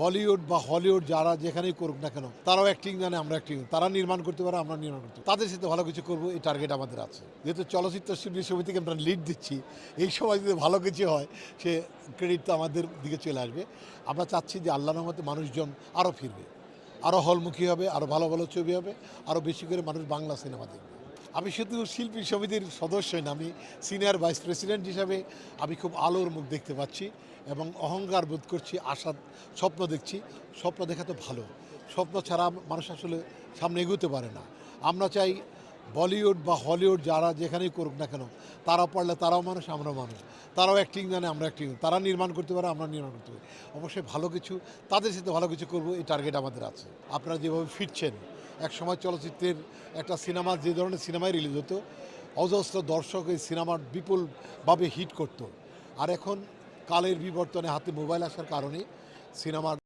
বলিউড বা হলিউড যারা যেখানেই করুক না কেন তারাও অ্যাক্টিং জানে, আমরা অ্যাক্টিং, তারা নির্মাণ করতে পারে, আমরা নির্মাণ করতে পারি। তাদের সাথে ভালো কিছু করবো, এই টার্গেট আমাদের আছে। যেহেতু চলচ্চিত্র শিল্পী সমিতিকে আমরা লিড দিচ্ছি, এই সময় যদি ভালো কিছু হয় সে ক্রেডিট তো আমাদের দিকে চলে আসবে। আমরা চাচ্ছি যে আল্লাহর রহমতে মানুষজন আরও ফিরবে, আরও হলমুখী হবে, আরও ভালো ভালো ছবি হবে, আরও বেশি করে মানুষ বাংলা সিনেমা দেখবে। আমি শুধু শিল্পী সমিতির সদস্যই না, আমি সিনিয়র ভাইস প্রেসিডেন্ট হিসাবে আমি খুব আলোর মুখ দেখতে পাচ্ছি এবং অহংকার বোধ করছি, আশা, স্বপ্ন দেখছি। স্বপ্ন দেখা তো ভালো, স্বপ্ন ছাড়া মানুষ আসলে সামনে এগোতে পারে না। আমরা চাই বলিউড বা হলিউড যারা যেখানেই করুক না কেন তারা পারলে তারাও মানুষ, আমরাও মানুষ, তারাও অ্যাক্টিং জানে, আমরা অ্যাক্টিং, তারা নির্মাণ করতে পারে, আমরা নির্মাণ করতে পারি। অবশ্যই ভালো কিছু, তাদের সাথে ভালো কিছু করবো, এই টার্গেট আমাদের আছে। আপনারা যেভাবে ফিরছেন, এক সময় চলচ্চিত্রের একটা সিনেমা, যে ধরনের সিনেমায় রিলিজ হতো, অজস্র দর্শক এই সিনেমার বিপুলভাবে হিট করত। আর এখন কালের বিবর্তনে হাতে মোবাইল আসার কারণে সিনেমার